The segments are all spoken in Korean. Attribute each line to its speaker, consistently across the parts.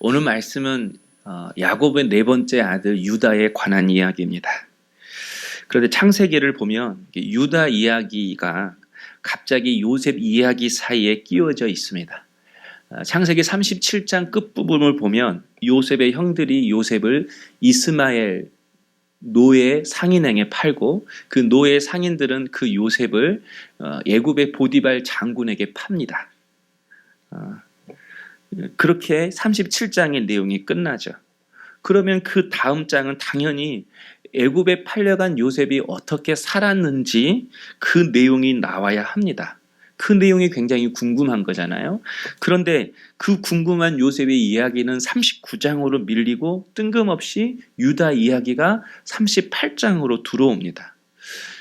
Speaker 1: 오늘 말씀은 야곱의 네 번째 아들 유다에 관한 이야기입니다. 그런데 창세기를 보면 유다 이야기가 갑자기 요셉 이야기 사이에 끼워져 있습니다. 창세기 37장 끝부분을 보면 요셉의 형들이 요셉을 이스마엘 노예 상인에게 팔고 그 노예 상인들은 그 요셉을 애굽의 보디발 장군에게 팝니다. 그렇게 37장의 내용이 끝나죠. 그러면 그 다음 장은 당연히 애굽에 팔려간 요셉이 어떻게 살았는지 그 내용이 나와야 합니다. 그 내용이 굉장히 궁금한 거잖아요. 그런데 그 궁금한 요셉의 이야기는 39장으로 밀리고 뜬금없이 유다 이야기가 38장으로 들어옵니다.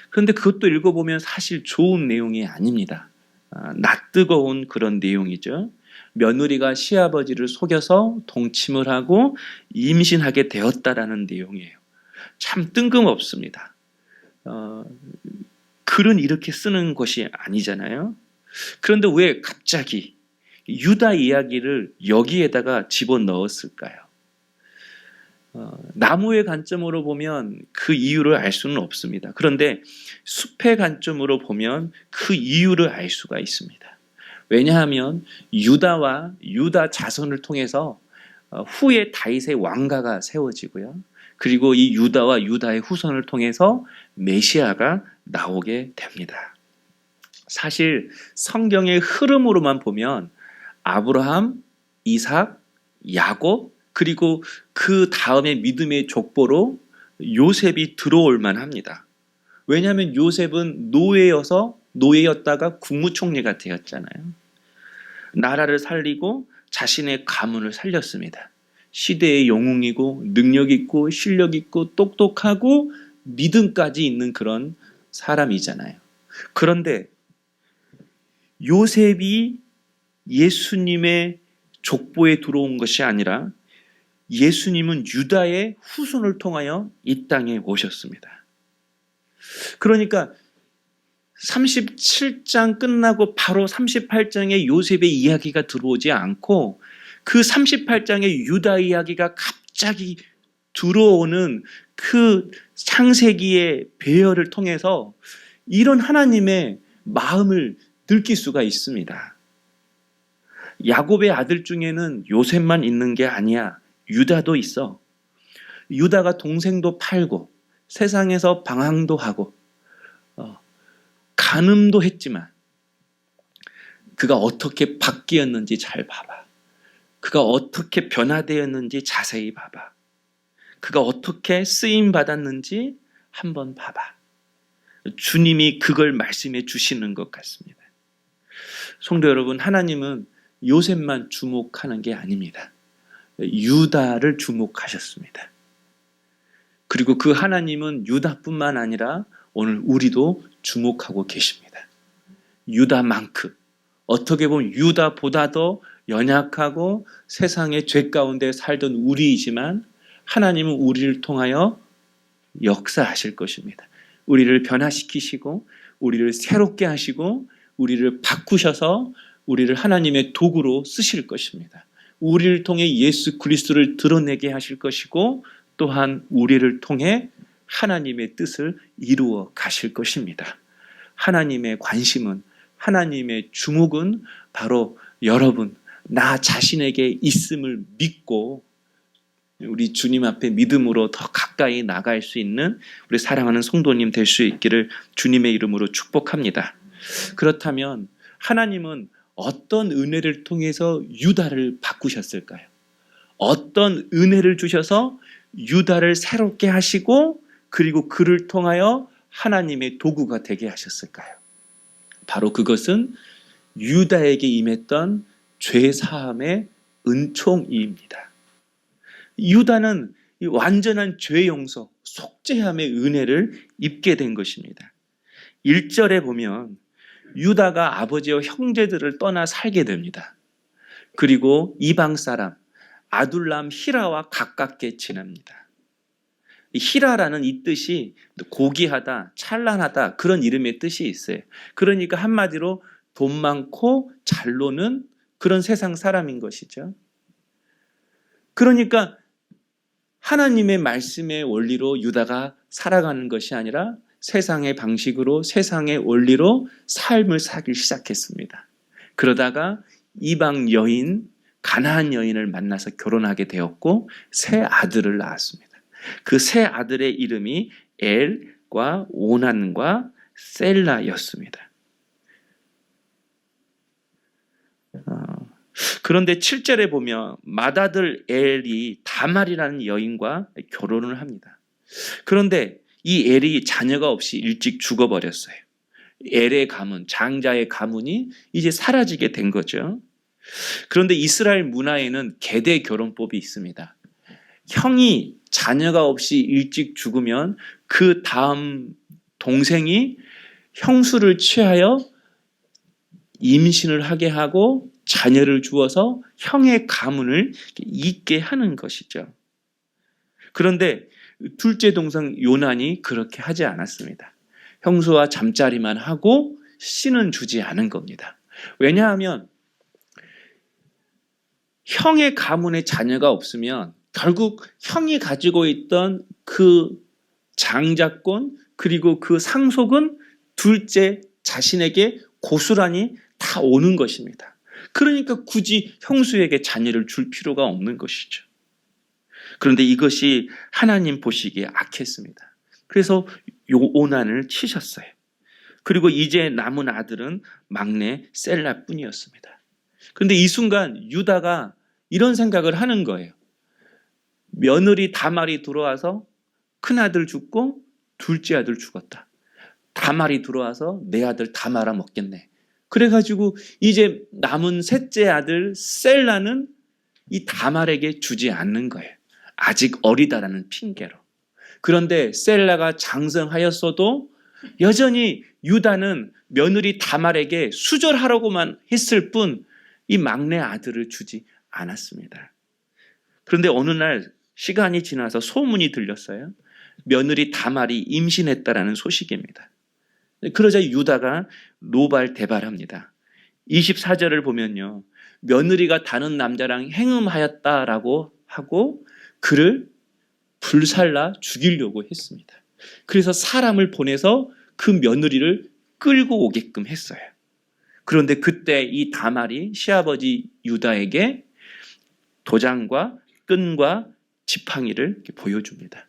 Speaker 1: 그런데 그것도 읽어보면 사실 좋은 내용이 아닙니다. 낯뜨거운 그런 내용이죠. 며느리가 시아버지를 속여서 동침을 하고 임신하게 되었다라는 내용이에요. 참 뜬금없습니다. 글은 이렇게 쓰는 것이 아니잖아요. 그런데 왜 갑자기 유다 이야기를 여기에다가 집어넣었을까요? 나무의 관점으로 보면 그 이유를 알 수는 없습니다. 그런데 숲의 관점으로 보면 그 이유를 알 수가 있습니다. 왜냐하면 유다와 유다 자손을 통해서 후에 다윗의 왕가가 세워지고요. 그리고 이 유다와 유다의 후손을 통해서 메시아가 나오게 됩니다. 사실 성경의 흐름으로만 보면 아브라함, 이삭, 야곱 그리고 그 다음에 믿음의 족보로 요셉이 들어올 만합니다. 왜냐하면 요셉은 노예였다가 국무총리가 되었잖아요. 나라를 살리고 자신의 가문을 살렸습니다. 시대의 영웅이고 능력 있고 실력 있고 똑똑하고 믿음까지 있는 그런 사람이잖아요. 그런데 요셉이 예수님의 족보에 들어온 것이 아니라 예수님은 유다의 후손을 통하여 이 땅에 오셨습니다. 그러니까 37장 끝나고 바로 38장에 요셉의 이야기가 들어오지 않고 그 38장의 유다 이야기가 갑자기 들어오는 그 창세기의 배열을 통해서 이런 하나님의 마음을 느낄 수가 있습니다. 야곱의 아들 중에는 요셉만 있는 게 아니야. 유다도 있어. 유다가 동생도 팔고 세상에서 방황도 하고 간음도 했지만 그가 어떻게 바뀌었는지 잘 봐봐. 그가 어떻게 변화되었는지 자세히 봐봐. 그가 어떻게 쓰임받았는지 한번 봐봐. 주님이 그걸 말씀해 주시는 것 같습니다. 성도 여러분, 하나님은 요셉만 주목하는 게 아닙니다. 유다를 주목하셨습니다. 그리고 그 하나님은 유다뿐만 아니라 오늘 우리도 주목하고 계십니다. 유다만큼 어떻게 보면 유다보다 더 연약하고 세상의 죄 가운데 살던 우리이지만 하나님은 우리를 통하여 역사하실 것입니다. 우리를 변화시키시고 우리를 새롭게 하시고 우리를 바꾸셔서 우리를 하나님의 도구로 쓰실 것입니다. 우리를 통해 예수 그리스도를 드러내게 하실 것이고 또한 우리를 통해 하나님의 뜻을 이루어 가실 것입니다. 하나님의 관심은, 하나님의 주목은 바로 여러분, 나 자신에게 있음을 믿고 우리 주님 앞에 믿음으로 더 가까이 나갈 수 있는 우리 사랑하는 성도님 될 수 있기를 주님의 이름으로 축복합니다. 그렇다면 하나님은 어떤 은혜를 통해서 유다를 바꾸셨을까요? 어떤 은혜를 주셔서 유다를 새롭게 하시고 그리고 그를 통하여 하나님의 도구가 되게 하셨을까요? 바로 그것은 유다에게 임했던 죄사함의 은총입니다. 유다는 완전한 죄 용서, 속죄함의 은혜를 입게 된 것입니다. 1절에 보면 유다가 아버지와 형제들을 떠나 살게 됩니다. 그리고 이방 사람 아둘람 히라와 가깝게 지냅니다. 히라라는 이 뜻이 고귀하다, 찬란하다 그런 이름의 뜻이 있어요. 그러니까 한마디로 돈 많고 잘 노는 그런 세상 사람인 것이죠. 그러니까 하나님의 말씀의 원리로 유다가 살아가는 것이 아니라 세상의 방식으로, 세상의 원리로 삶을 살기 시작했습니다. 그러다가 이방 여인, 가나안 여인을 만나서 결혼하게 되었고 세 아들을 낳았습니다. 그 세 아들의 이름이 엘과 오난과 셀라였습니다. 그런데 7절에 보면 맏아들 엘이 다말이라는 여인과 결혼을 합니다. 그런데 이 엘이 자녀가 없이 일찍 죽어버렸어요. 엘의 가문, 장자의 가문이 이제 사라지게 된 거죠. 그런데 이스라엘 문화에는 계대 결혼법이 있습니다. 형이 자녀가 없이 일찍 죽으면 그 다음 동생이 형수를 취하여 임신을 하게 하고 자녀를 주어서 형의 가문을 잇게 하는 것이죠. 그런데 둘째 동생 요난이 그렇게 하지 않았습니다. 형수와 잠자리만 하고 씨는 주지 않은 겁니다. 왜냐하면 형의 가문에 자녀가 없으면 결국 형이 가지고 있던 그 장자권 그리고 그 상속은 둘째 자신에게 고스란히 다 오는 것입니다. 그러니까 굳이 형수에게 자녀를 줄 필요가 없는 것이죠. 그런데 이것이 하나님 보시기에 악했습니다. 그래서 오난을 치셨어요. 그리고 이제 남은 아들은 막내 셀라뿐이었습니다. 그런데 이 순간 유다가 이런 생각을 하는 거예요. 며느리 다말이 들어와서 큰아들 죽고 둘째 아들 죽었다. 다말이 들어와서 내 아들 다 말아먹겠네. 그래가지고 이제 남은 셋째 아들 셀라는 이 다말에게 주지 않는 거예요. 아직 어리다라는 핑계로. 그런데 셀라가 장성하였어도 여전히 유다는 며느리 다말에게 수절하라고만 했을 뿐 이 막내 아들을 주지 않았습니다. 그런데 어느 날 시간이 지나서 소문이 들렸어요. 며느리 다말이 임신했다라는 소식입니다. 그러자 유다가 노발대발합니다. 24절을 보면요. 며느리가 다른 남자랑 행음하였다라고 하고 그를 불살라 죽이려고 했습니다. 그래서 사람을 보내서 그 며느리를 끌고 오게끔 했어요. 그런데 그때 이 다말이 시아버지 유다에게 도장과 끈과 지팡이를 이렇게 보여줍니다.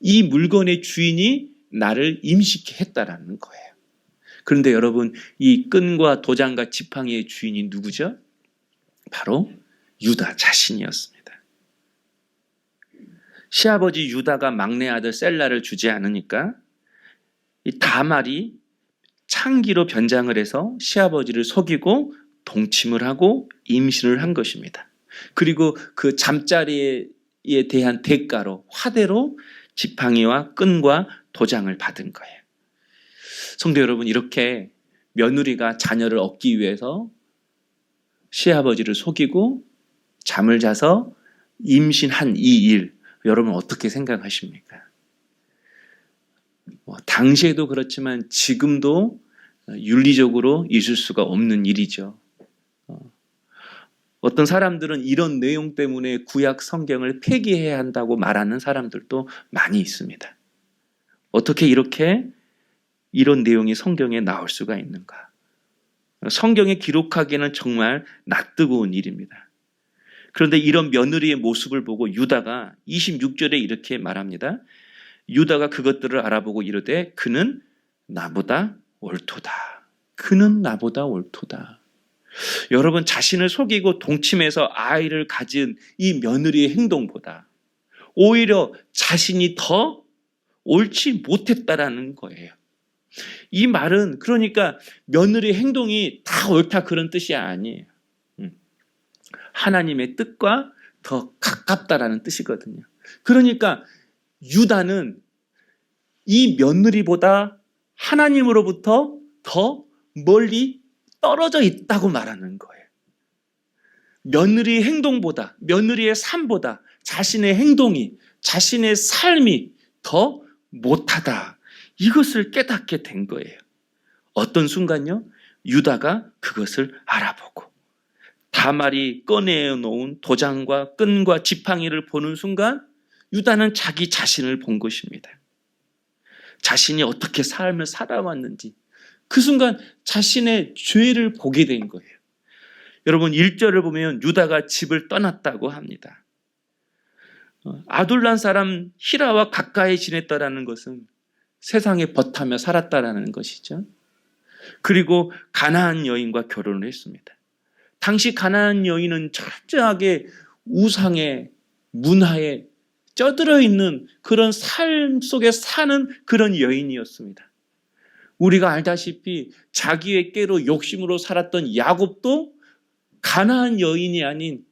Speaker 1: 이 물건의 주인이 나를 임시케 했다라는 거예요. 그런데 여러분, 이 끈과 도장과 지팡이의 주인이 누구죠? 바로 유다 자신이었습니다. 시아버지 유다가 막내 아들 셀라를 주지 않으니까 이 다말이 창기로 변장을 해서 시아버지를 속이고 동침을 하고 임신을 한 것입니다. 그리고 그 잠자리에 대한 대가로 화대로 지팡이와 끈과 도장을 받은 거예요. 성도 여러분, 이렇게 며느리가 자녀를 얻기 위해서 시아버지를 속이고 잠을 자서 임신한 이 일, 여러분 어떻게 생각하십니까? 당시에도 그렇지만 지금도 윤리적으로 있을 수가 없는 일이죠. 어떤 사람들은 이런 내용 때문에 구약 성경을 폐기해야 한다고 말하는 사람들도 많이 있습니다. 어떻게 이런 내용이 성경에 나올 수가 있는가? 성경에 기록하기에는 정말 낯뜨거운 일입니다. 그런데 이런 며느리의 모습을 보고 유다가 26절에 이렇게 말합니다. 유다가 그것들을 알아보고 이르되 그는 나보다 옳도다. 그는 나보다 옳도다. 여러분, 자신을 속이고 동침해서 아이를 가진 이 며느리의 행동보다 오히려 자신이 더 옳지 못했다라는 거예요. 이 말은 그러니까 며느리의 행동이 다 옳다 그런 뜻이 아니에요. 하나님의 뜻과 더 가깝다라는 뜻이거든요. 그러니까 유다는 이 며느리보다 하나님으로부터 더 멀리 떨어져 있다고 말하는 거예요. 며느리의 행동보다, 며느리의 삶보다 자신의 행동이, 자신의 삶이 더 못하다. 이것을 깨닫게 된 거예요. 어떤 순간요? 유다가 그것을 알아보고 다말이 꺼내놓은 도장과 끈과 지팡이를 보는 순간 유다는 자기 자신을 본 것입니다. 자신이 어떻게 삶을 살아왔는지 그 순간 자신의 죄를 보게 된 거예요. 여러분 1절을 보면 유다가 집을 떠났다고 합니다. 아둘람 사람 히라와 가까이 지냈다라는 것은 세상에 벗하며 살았다라는 것이죠. 그리고 가나안 여인과 결혼을 했습니다. 당시 가나안 여인은 철저하게 우상의 문화에 쩌들어 있는 그런 삶 속에 사는 그런 여인이었습니다. 우리가 알다시피 자기의 깨로 욕심으로 살았던 야곱도 가나안 여인이 아닌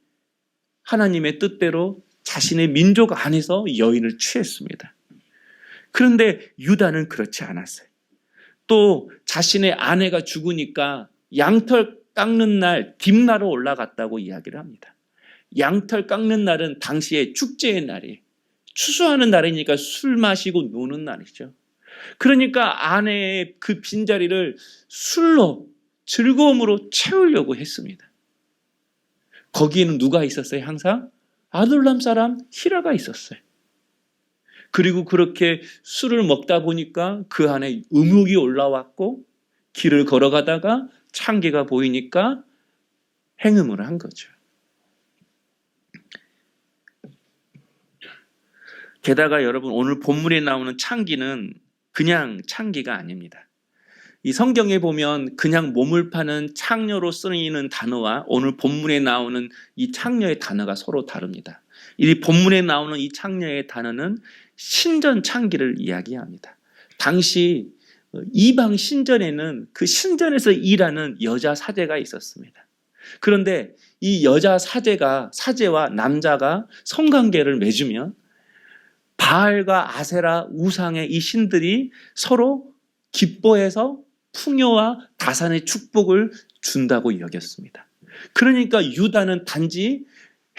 Speaker 1: 하나님의 뜻대로 자신의 민족 안에서 여인을 취했습니다. 그런데 유다는 그렇지 않았어요. 또 자신의 아내가 죽으니까 양털 깎는 날 딥나로 올라갔다고 이야기를 합니다. 양털 깎는 날은 당시의 축제의 날이에요. 추수하는 날이니까 술 마시고 노는 날이죠. 그러니까 아내의 그 빈자리를 술로 즐거움으로 채우려고 했습니다. 거기에는 누가 있었어요? 항상 아둘람 사람 히라가 있었어요. 그리고 그렇게 술을 먹다 보니까 그 안에 음욕이 올라왔고 길을 걸어가다가 창기가 보이니까 행음을 한 거죠. 게다가 여러분 오늘 본문에 나오는 창기는 그냥 창기가 아닙니다. 이 성경에 보면 그냥 몸을 파는 창녀로 쓰이는 단어와 오늘 본문에 나오는 이 창녀의 단어가 서로 다릅니다. 이 본문에 나오는 이 창녀의 단어는 신전 창기를 이야기합니다. 당시 이방 신전에는 그 신전에서 일하는 여자 사제가 있었습니다. 그런데 이 여자 사제와 남자가 성관계를 맺으면 바알과 아세라 우상의 이 신들이 서로 기뻐해서 풍요와 다산의 축복을 준다고 여겼습니다. 그러니까 유다는 단지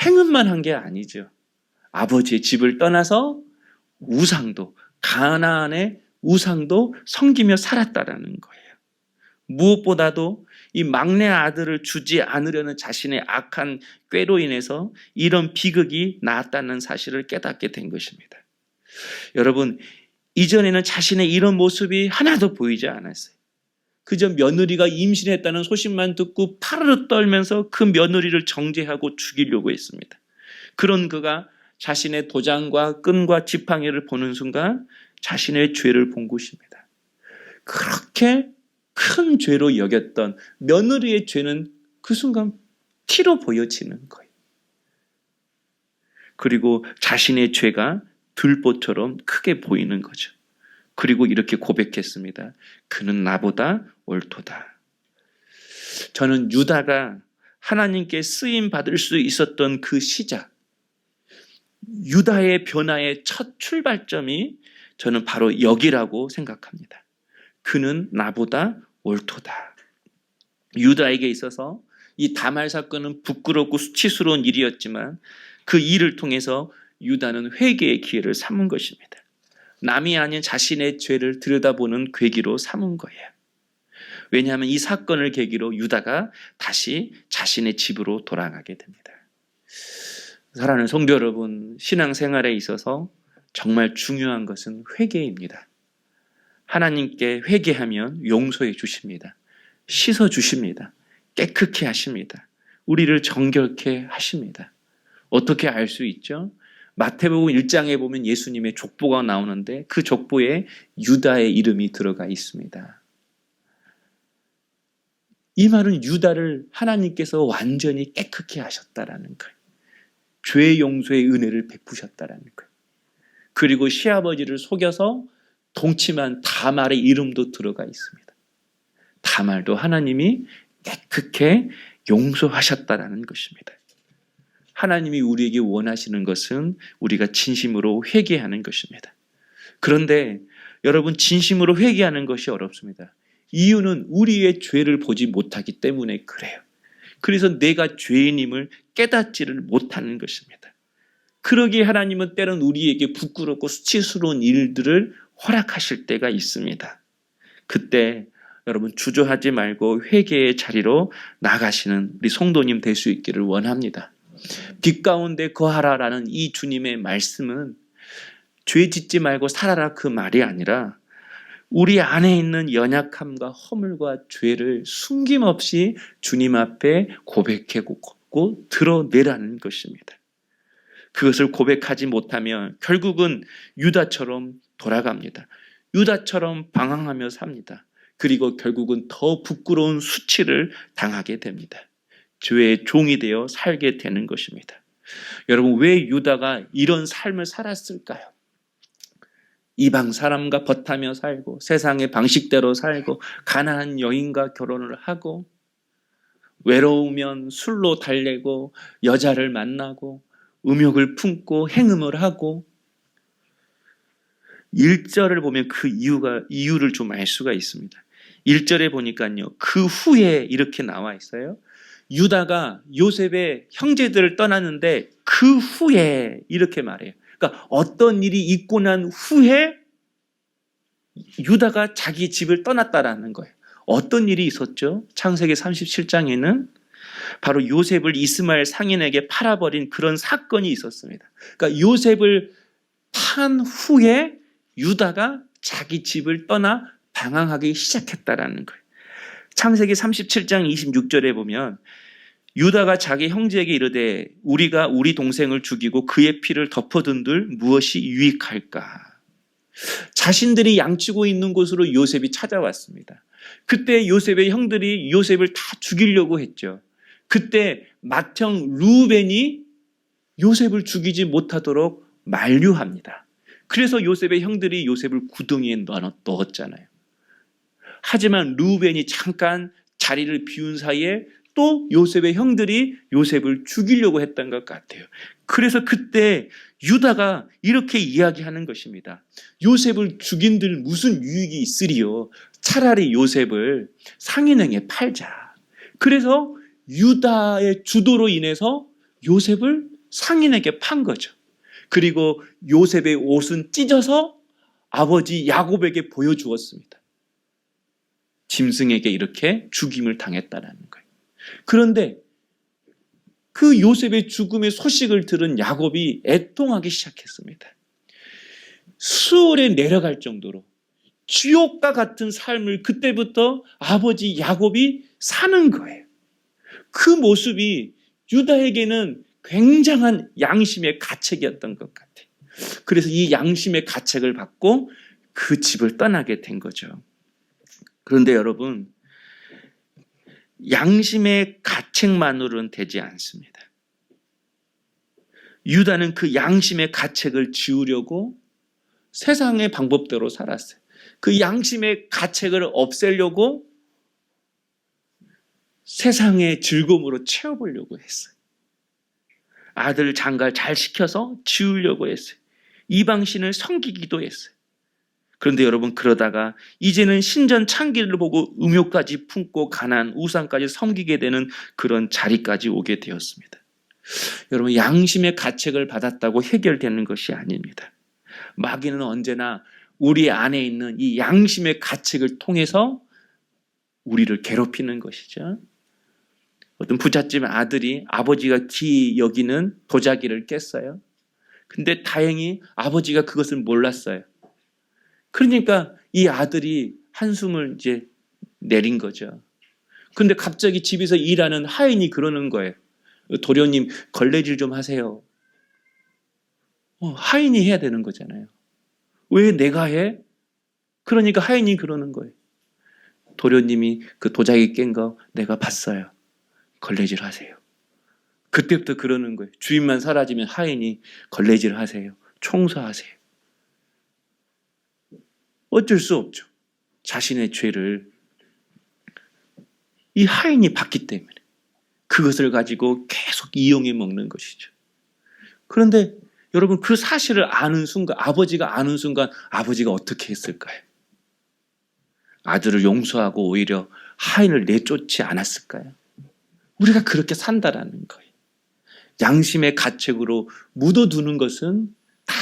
Speaker 1: 행음만 한 게 아니죠. 아버지의 집을 떠나서 우상도, 가나안의 우상도 섬기며 살았다라는 거예요. 무엇보다도 이 막내 아들을 주지 않으려는 자신의 악한 꾀로 인해서 이런 비극이 나았다는 사실을 깨닫게 된 것입니다. 여러분, 이전에는 자신의 이런 모습이 하나도 보이지 않았어요. 그저 며느리가 임신했다는 소식만 듣고 파르르 떨면서 그 며느리를 정죄하고 죽이려고 했습니다. 그런 그가 자신의 도장과 끈과 지팡이를 보는 순간 자신의 죄를 본 것입니다. 그렇게 큰 죄로 여겼던 며느리의 죄는 그 순간 티로 보여지는 거예요. 그리고 자신의 죄가 들보처럼 크게 보이는 거죠. 그리고 이렇게 고백했습니다. 그는 나보다 옳도다. 저는 유다가 하나님께 쓰임 받을 수 있었던 그 시작, 유다의 변화의 첫 출발점이 저는 바로 여기라고 생각합니다. 그는 나보다 옳도다. 유다에게 있어서 이 다말 사건은 부끄럽고 수치스러운 일이었지만 그 일을 통해서 유다는 회개의 기회를 삼은 것입니다. 남이 아닌 자신의 죄를 들여다보는 계기로 삼은 거예요. 왜냐하면 이 사건을 계기로 유다가 다시 자신의 집으로 돌아가게 됩니다. 사랑하는 성도 여러분, 신앙생활에 있어서 정말 중요한 것은 회개입니다. 하나님께 회개하면 용서해 주십니다. 씻어 주십니다. 깨끗게 하십니다. 우리를 정결케 하십니다. 어떻게 알 수 있죠? 마태복음 1장에 보면 예수님의 족보가 나오는데 그 족보에 유다의 이름이 들어가 있습니다. 이 말은 유다를 하나님께서 완전히 깨끗게 하셨다라는 거예요. 죄 용서의 은혜를 베푸셨다라는 거예요. 그리고 시아버지를 속여서 동침한 다말의 이름도 들어가 있습니다. 다말도 하나님이 깨끗게 용서하셨다라는 것입니다. 하나님이 우리에게 원하시는 것은 우리가 진심으로 회개하는 것입니다. 그런데 여러분, 진심으로 회개하는 것이 어렵습니다. 이유는 우리의 죄를 보지 못하기 때문에 그래요. 그래서 내가 죄인임을 깨닫지를 못하는 것입니다. 그러기에 하나님은 때론 우리에게 부끄럽고 수치스러운 일들을 허락하실 때가 있습니다. 그때 여러분 주저하지 말고 회개의 자리로 나가시는 우리 성도님 될 수 있기를 원합니다. 빛 가운데 거하라라는 이 주님의 말씀은 죄 짓지 말고 살아라 그 말이 아니라 우리 안에 있는 연약함과 허물과 죄를 숨김없이 주님 앞에 고백하고 드러내라는 것입니다. 그것을 고백하지 못하면 결국은 유다처럼 돌아갑니다. 유다처럼 방황하며 삽니다. 그리고 결국은 더 부끄러운 수치를 당하게 됩니다. 죄의 종이 되어 살게 되는 것입니다. 여러분, 왜 유다가 이런 삶을 살았을까요? 이방 사람과 벗하며 살고 세상의 방식대로 살고 가난한 여인과 결혼을 하고 외로우면 술로 달래고 여자를 만나고 음욕을 품고 행음을 하고 1절을 보면 그 이유를 좀 알 수가 있습니다. 1절에 보니까요. 그 후에 이렇게 나와 있어요. 유다가 요셉의 형제들을 떠났는데 그 후에 이렇게 말해요. 그러니까 어떤 일이 있고 난 후에 유다가 자기 집을 떠났다라는 거예요. 어떤 일이 있었죠? 창세기 37장에는 바로 요셉을 이스마엘 상인에게 팔아버린 그런 사건이 있었습니다. 그러니까 요셉을 판 후에 유다가 자기 집을 떠나 방황하기 시작했다라는 거예요. 창세기 37장 26절에 보면 유다가 자기 형제에게 이르되 우리가 우리 동생을 죽이고 그의 피를 덮어둔들 무엇이 유익할까? 자신들이 양치고 있는 곳으로 요셉이 찾아왔습니다. 그때 요셉의 형들이 요셉을 다 죽이려고 했죠. 그때 맏형 루벤이 요셉을 죽이지 못하도록 만류합니다. 그래서 요셉의 형들이 요셉을 구덩이에 넣었잖아요. 하지만 루벤이 잠깐 자리를 비운 사이에 또 요셉의 형들이 요셉을 죽이려고 했던 것 같아요. 그래서 그때 유다가 이렇게 이야기하는 것입니다. 요셉을 죽인들 무슨 유익이 있으리요? 차라리 요셉을 상인에게 팔자. 그래서 유다의 주도로 인해서 요셉을 상인에게 판 거죠. 그리고 요셉의 옷은 찢어서 아버지 야곱에게 보여주었습니다. 짐승에게 이렇게 죽임을 당했다는 거예요. 그런데 그 요셉의 죽음의 소식을 들은 야곱이 애통하기 시작했습니다. 수월에 내려갈 정도로 지옥과 같은 삶을 그때부터 아버지 야곱이 사는 거예요. 그 모습이 유다에게는 굉장한 양심의 가책이었던 것 같아요. 그래서 이 양심의 가책을 받고 그 집을 떠나게 된 거죠. 그런데 여러분, 양심의 가책만으로는 되지 않습니다. 유다는 그 양심의 가책을 지우려고 세상의 방법대로 살았어요. 그 양심의 가책을 없애려고 세상의 즐거움으로 채워보려고 했어요. 아들 장가를 잘 시켜서 지우려고 했어요. 이방신을 섬기기도 했어요. 그런데 여러분, 그러다가 이제는 신전 창기를 보고 음욕까지 품고 가난 우상까지 섬기게 되는 그런 자리까지 오게 되었습니다. 여러분, 양심의 가책을 받았다고 해결되는 것이 아닙니다. 마귀는 언제나 우리 안에 있는 이 양심의 가책을 통해서 우리를 괴롭히는 것이죠. 어떤 부잣집 아들이 아버지가 귀히 여기는 도자기를 깼어요. 근데 다행히 아버지가 그것을 몰랐어요. 그러니까 이 아들이 한숨을 이제 내린 거죠. 그런데 갑자기 집에서 일하는 하인이 그러는 거예요. 도련님, 걸레질 좀 하세요. 하인이 해야 되는 거잖아요. 왜 내가 해? 그러니까 하인이 그러는 거예요. 도련님이 그 도자기 깬 거 내가 봤어요. 걸레질 하세요. 그때부터 그러는 거예요. 주인만 사라지면 하인이 걸레질 하세요. 청소하세요. 어쩔 수 없죠. 자신의 죄를 이 하인이 봤기 때문에 그것을 가지고 계속 이용해 먹는 것이죠. 그런데 여러분, 그 사실을 아는 순간, 아버지가 아는 순간 아버지가 어떻게 했을까요? 아들을 용서하고 오히려 하인을 내쫓지 않았을까요? 우리가 그렇게 산다라는 거예요. 양심의 가책으로 묻어두는 것은 다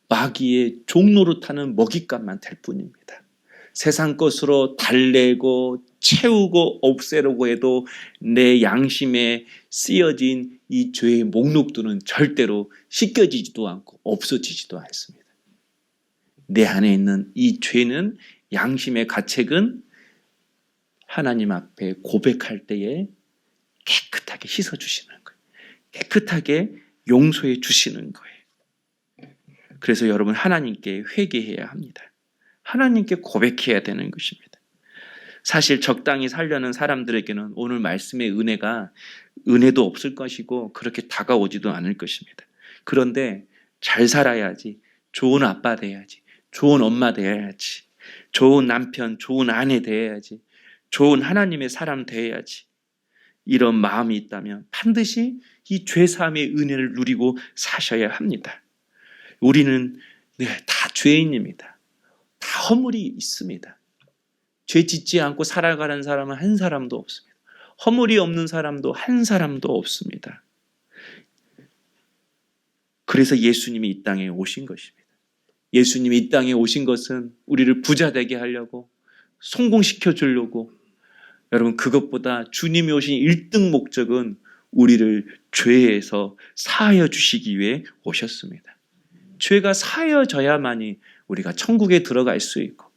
Speaker 1: 마귀의 종로로 타는 먹잇감만 될 뿐입니다. 세상 것으로 달래고 채우고 없애려고 해도 내 양심에 쓰여진 이 죄의 목록들은 절대로 씻겨지지도 않고 없어지지도 않습니다. 내 안에 있는 이 죄는, 양심의 가책은 하나님 앞에 고백할 때에 깨끗하게 씻어주시는 거예요. 깨끗하게 용서해 주시는 거예요. 그래서 여러분, 하나님께 회개해야 합니다. 하나님께 고백해야 되는 것입니다. 사실 적당히 살려는 사람들에게는 오늘 말씀의 은혜도 없을 것이고 그렇게 다가오지도 않을 것입니다. 그런데 잘 살아야지, 좋은 아빠 돼야지, 좋은 엄마 돼야지, 좋은 남편, 좋은 아내 돼야지, 좋은 하나님의 사람 돼야지, 이런 마음이 있다면 반드시 이 죄사함의 은혜를 누리고 사셔야 합니다. 우리는 다 죄인입니다. 다 허물이 있습니다. 죄 짓지 않고 살아가는 사람은 한 사람도 없습니다. 허물이 없는 사람도 한 사람도 없습니다. 그래서 예수님이 이 땅에 오신 것입니다. 예수님이 이 땅에 오신 것은 우리를 부자 되게 하려고, 성공시켜 주려고. 여러분, 그것보다 주님이 오신 1등 목적은 우리를 죄에서 사하여 주시기 위해 오셨습니다. 죄가 사하여져야만이 우리가 천국에 들어갈 수 있고,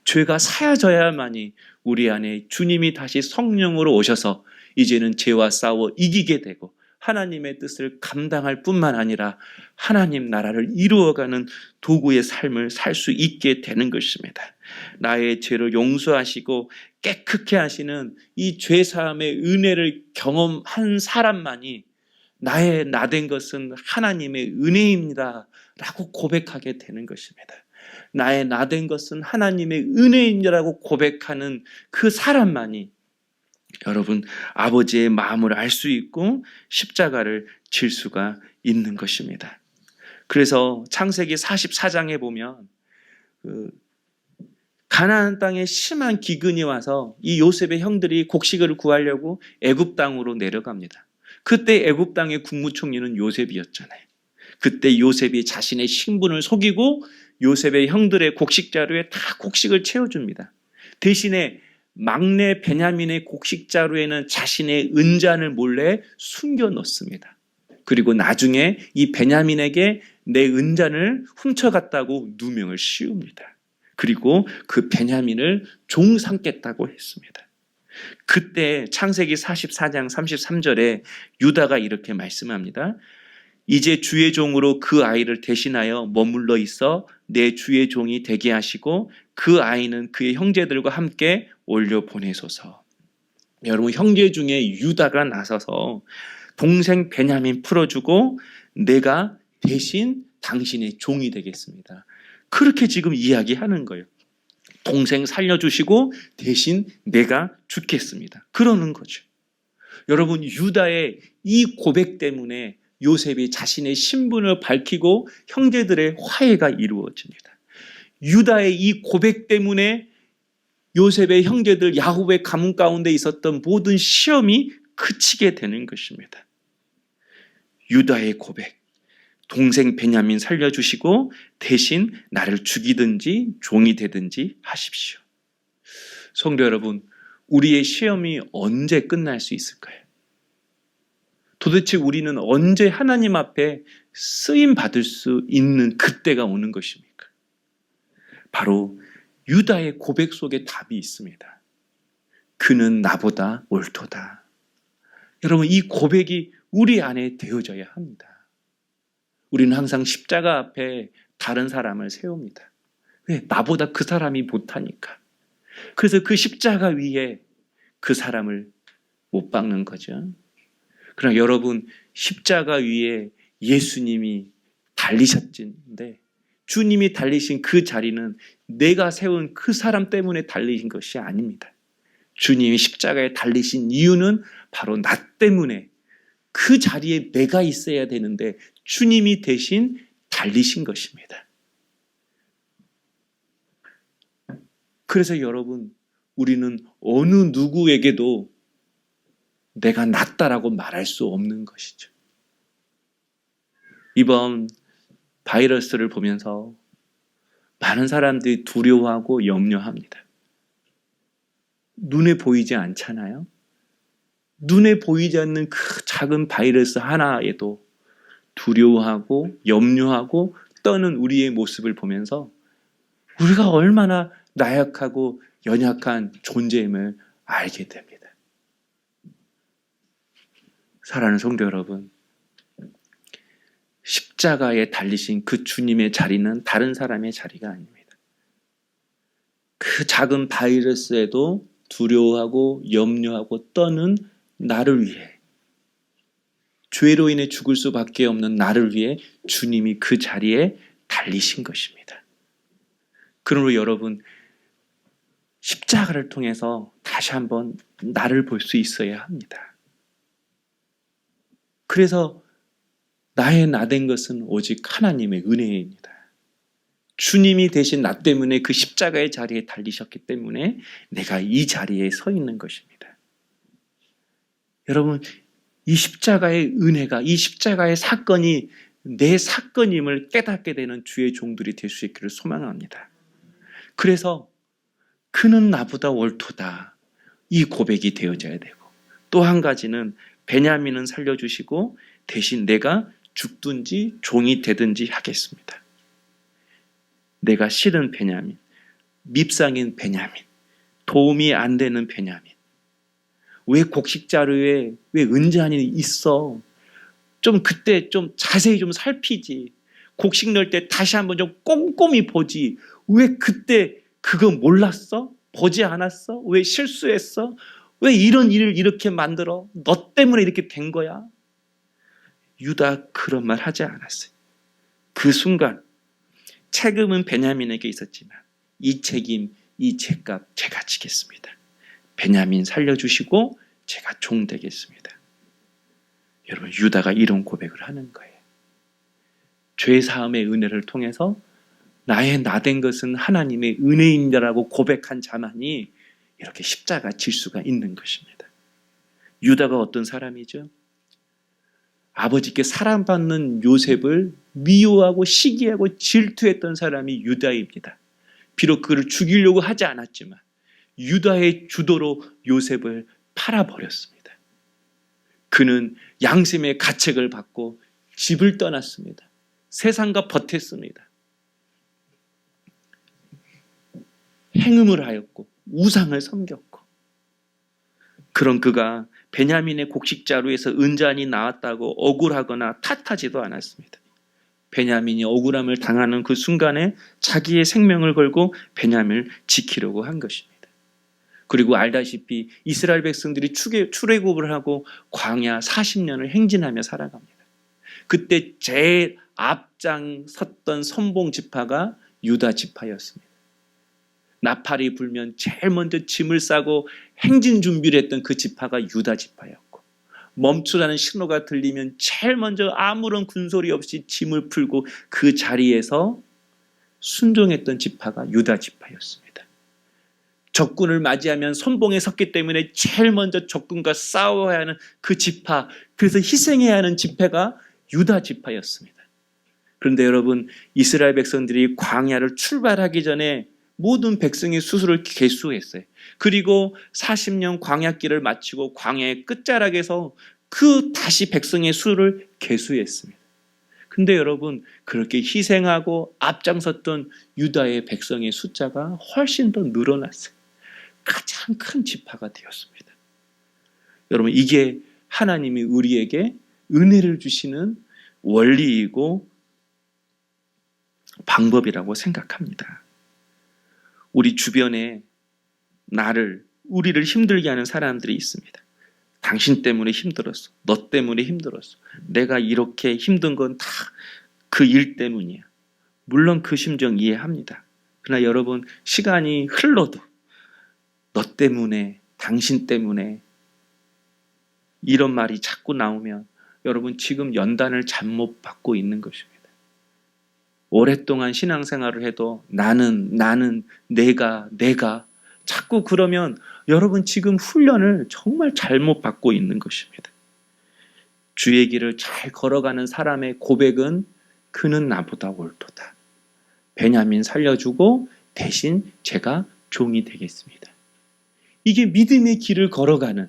Speaker 1: 죄가 사하여져야만이 우리 안에 주님이 다시 성령으로 오셔서 이제는 죄와 싸워 이기게 되고 하나님의 뜻을 감당할 뿐만 아니라 하나님 나라를 이루어가는 도구의 삶을 살 수 있게 되는 것입니다. 나의 죄를 용서하시고 깨끗게 하시는 이 죄사함의 은혜를 경험한 사람만이 나의 나된 것은 하나님의 은혜입니다 라고 고백하게 되는 것입니다. 나의 나된 것은 하나님의 은혜인이라고 고백하는 그 사람만이 여러분, 아버지의 마음을 알 수 있고 십자가를 질 수가 있는 것입니다. 그래서 창세기 44장에 보면 가나안 땅에 심한 기근이 와서 이 요셉의 형들이 곡식을 구하려고 애굽 땅으로 내려갑니다. 그때 애굽 땅의 국무총리는 요셉이었잖아요. 그때 요셉이 자신의 신분을 속이고 요셉의 형들의 곡식자루에 다 곡식을 채워줍니다. 대신에 막내 베냐민의 곡식자루에는 자신의 은잔을 몰래 숨겨 넣습니다. 그리고 나중에 이 베냐민에게 내 은잔을 훔쳐갔다고 누명을 씌웁니다. 그리고 그 베냐민을 종 삼겠다고 했습니다. 그때 창세기 44장 33절에 유다가 이렇게 말씀합니다. 이제 주의 종으로 그 아이를 대신하여 머물러 있어 내 주의 종이 되게 하시고 그 아이는 그의 형제들과 함께 올려 보내소서. 여러분, 형제 중에 유다가 나서서 동생 베냐민 풀어주고 내가 대신 당신의 종이 되겠습니다. 그렇게 지금 이야기하는 거예요. 동생 살려주시고 대신 내가 죽겠습니다. 그러는 거죠. 여러분, 유다의 이 고백 때문에 요셉이 자신의 신분을 밝히고 형제들의 화해가 이루어집니다. 유다의 이 고백 때문에 요셉의 형제들 야곱의 가문 가운데 있었던 모든 시험이 그치게 되는 것입니다. 유다의 고백, 동생 베냐민 살려주시고 대신 나를 죽이든지 종이 되든지 하십시오. 성도 여러분, 우리의 시험이 언제 끝날 수 있을까요? 도대체 우리는 언제 하나님 앞에 쓰임 받을 수 있는 그때가 오는 것입니까? 바로 유다의 고백 속에 답이 있습니다. 그는 나보다 옳도다. 여러분, 이 고백이 우리 안에 되어져야 합니다. 우리는 항상 십자가 앞에 다른 사람을 세웁니다. 왜? 나보다 그 사람이 못하니까. 그래서 그 십자가 위에 그 사람을 못 박는 거죠. 그러나 여러분, 십자가 위에 예수님이 달리셨는데 주님이 달리신 그 자리는 내가 세운 그 사람 때문에 달리신 것이 아닙니다. 주님이 십자가에 달리신 이유는 바로 나 때문에 그 자리에 내가 있어야 되는데 주님이 대신 달리신 것입니다. 그래서 여러분, 우리는 어느 누구에게도 내가 낫다라고 말할 수 없는 것이죠. 이번 바이러스를 보면서 많은 사람들이 두려워하고 염려합니다. 눈에 보이지 않잖아요. 눈에 보이지 않는 그 작은 바이러스 하나에도 두려워하고 염려하고 떠는 우리의 모습을 보면서 우리가 얼마나 나약하고 연약한 존재임을 알게 됩니다. 사랑하는 성도 여러분, 십자가에 달리신 그 주님의 자리는 다른 사람의 자리가 아닙니다. 그 작은 바이러스에도 두려워하고 염려하고 떠는 나를 위해, 죄로 인해 죽을 수밖에 없는 나를 위해 주님이 그 자리에 달리신 것입니다. 그러므로 여러분, 십자가를 통해서 다시 한번 나를 볼 수 있어야 합니다. 그래서 나의 나 된 것은 오직 하나님의 은혜입니다. 주님이 대신 나 때문에 그 십자가의 자리에 달리셨기 때문에 내가 이 자리에 서 있는 것입니다. 여러분, 이 십자가의 은혜가, 이 십자가의 사건이 내 사건임을 깨닫게 되는 주의 종들이 될 수 있기를 소망합니다. 그래서 그는 나보다 옳도다, 이 고백이 되어져야 되고, 또 한 가지는 베냐민은 살려주시고 대신 내가 죽든지 종이 되든지 하겠습니다. 내가 싫은 베냐민, 밉상인 베냐민, 도움이 안 되는 베냐민, 왜 곡식 자루에 왜 은잔이 있어? 좀 그때 좀 자세히 좀 살피지. 곡식 넣을 때 다시 한번 좀 꼼꼼히 보지. 왜 그때 그거 몰랐어? 보지 않았어? 왜 실수했어? 왜 이런 일을 이렇게 만들어? 너 때문에 이렇게 된 거야? 유다 그런 말 하지 않았어요. 그 순간 책임은 베냐민에게 있었지만 이 책임, 이 죄값 제가 지겠습니다. 베냐민 살려주시고 제가 종 되겠습니다. 여러분, 유다가 이런 고백을 하는 거예요. 죄사함의 은혜를 통해서 나의 나 된 것은 하나님의 은혜입니다라고 고백한 자만이 이렇게 십자가 질 수가 있는 것입니다. 유다가 어떤 사람이죠? 아버지께 사랑받는 요셉을 미워하고 시기하고 질투했던 사람이 유다입니다. 비록 그를 죽이려고 하지 않았지만 유다의 주도로 요셉을 팔아버렸습니다. 그는 양심의 가책을 받고 집을 떠났습니다. 세상과 버텼습니다. 행음을 하였고 우상을 섬겼고, 그런 그가 베냐민의 곡식자루에서 은잔이 나왔다고 억울하거나 탓하지도 않았습니다. 베냐민이 억울함을 당하는 그 순간에 자기의 생명을 걸고 베냐민을 지키려고 한 것입니다. 그리고 알다시피 이스라엘 백성들이 출애굽을 하고 광야 40년을 행진하며 살아갑니다. 그때 제일 앞장 섰던 선봉 지파가 유다 지파였습니다. 나팔이 불면 제일 먼저 짐을 싸고 행진 준비를 했던 그 지파가 유다 지파였고, 멈추라는 신호가 들리면 제일 먼저 아무런 군소리 없이 짐을 풀고 그 자리에서 순종했던 지파가 유다 지파였습니다. 적군을 맞이하면 선봉에 섰기 때문에 제일 먼저 적군과 싸워야 하는 그 지파, 그래서 희생해야 하는 지파가 유다 지파였습니다. 그런데 여러분, 이스라엘 백성들이 광야를 출발하기 전에 모든 백성의 수술을 계수했어요. 그리고 40년 광야길을 마치고 광야의 끝자락에서 그 다시 백성의 수를 계수했습니다. 근데 여러분, 그렇게 희생하고 앞장섰던 유다의 백성의 숫자가 훨씬 더 늘어났어요. 가장 큰 지파가 되었습니다. 여러분, 이게 하나님이 우리에게 은혜를 주시는 원리이고 방법이라고 생각합니다. 우리 주변에 우리를 힘들게 하는 사람들이 있습니다. 당신 때문에 힘들었어. 너 때문에 힘들었어. 내가 이렇게 힘든 건 다 그 일 때문이야. 물론 그 심정 이해합니다. 그러나 여러분, 시간이 흘러도 너 때문에, 당신 때문에 이런 말이 자꾸 나오면 여러분, 지금 연단을 잘못 받고 있는 것입니다. 오랫동안 신앙생활을 해도 나는, 내가 자꾸 그러면 여러분, 지금 훈련을 정말 잘못 받고 있는 것입니다. 주의 길을 잘 걸어가는 사람의 고백은 그는 나보다 옳도다. 베냐민 살려주고 대신 제가 종이 되겠습니다. 이게 믿음의 길을 걸어가는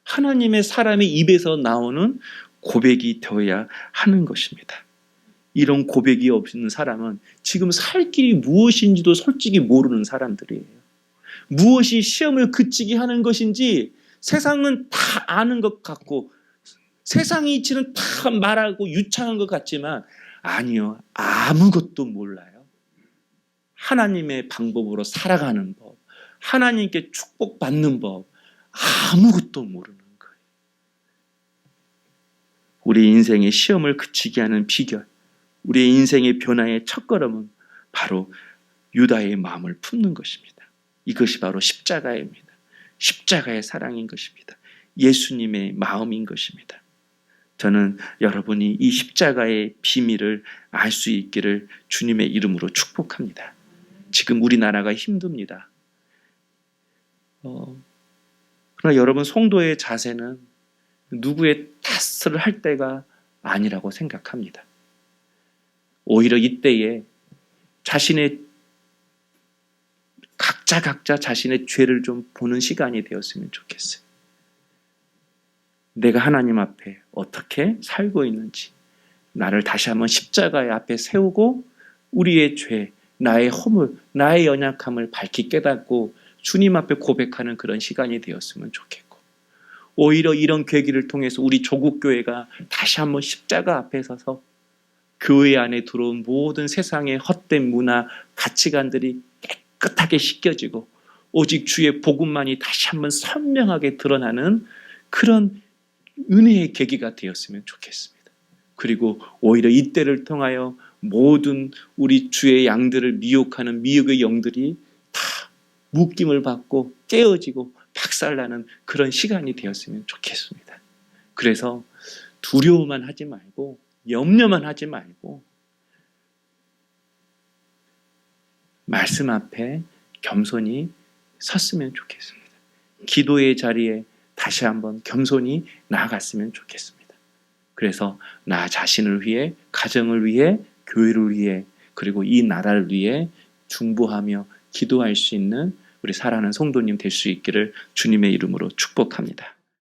Speaker 1: 하나님의 사람의 입에서 나오는 고백이 되어야 하는 것입니다. 이런 고백이 없는 사람은 지금 살 길이 무엇인지도 솔직히 모르는 사람들이에요. 무엇이 시험을 그치게 하는 것인지 세상은 다 아는 것 같고 세상의 이치는 다 말하고 유창한 것 같지만 아니요, 아무것도 몰라요. 하나님의 방법으로 살아가는 법, 하나님께 축복받는 법, 아무것도 모르는 거예요. 우리 인생의 시험을 그치게 하는 비결, 우리의 인생의 변화의 첫걸음은 바로 유다의 마음을 품는 것입니다. 이것이 바로 십자가입니다. 십자가의 사랑인 것입니다. 예수님의 마음인 것입니다. 저는 여러분이 이 십자가의 비밀을 알 수 있기를 주님의 이름으로 축복합니다. 지금 우리나라가 힘듭니다. 그러나 여러분 성도의 자세는 누구의 탓을 할 때가 아니라고 생각합니다. 오히려 이때에 각자 자신의 죄를 좀 보는 시간이 되었으면 좋겠어요. 내가 하나님 앞에 어떻게 살고 있는지 나를 다시 한번 십자가의 앞에 세우고 우리의 죄, 나의 허물, 나의 연약함을 밝히 깨닫고 주님 앞에 고백하는 그런 시간이 되었으면 좋겠고 오히려 이런 계기를 통해서 우리 조국교회가 다시 한번 십자가 앞에 서서 교회 안에 들어온 모든 세상의 헛된 문화, 가치관들이 깨끗하게 씻겨지고 오직 주의 복음만이 다시 한번 선명하게 드러나는 그런 은혜의 계기가 되었으면 좋겠습니다. 그리고 오히려 이때를 통하여 모든 우리 주의 양들을 미혹하는 미혹의 영들이 다 묶임을 받고 깨어지고 박살나는 그런 시간이 되었으면 좋겠습니다. 그래서 두려워만 하지 말고 염려만 하지 말고 말씀 앞에 겸손히 섰으면 좋겠습니다. 기도의 자리에 다시 한번 겸손히 나아갔으면 좋겠습니다. 그래서 나 자신을 위해, 가정을 위해, 교회를 위해, 그리고 이 나라를 위해 중보하며 기도할 수 있는 우리 사랑하는 성도님 될 수 있기를 주님의 이름으로 축복합니다.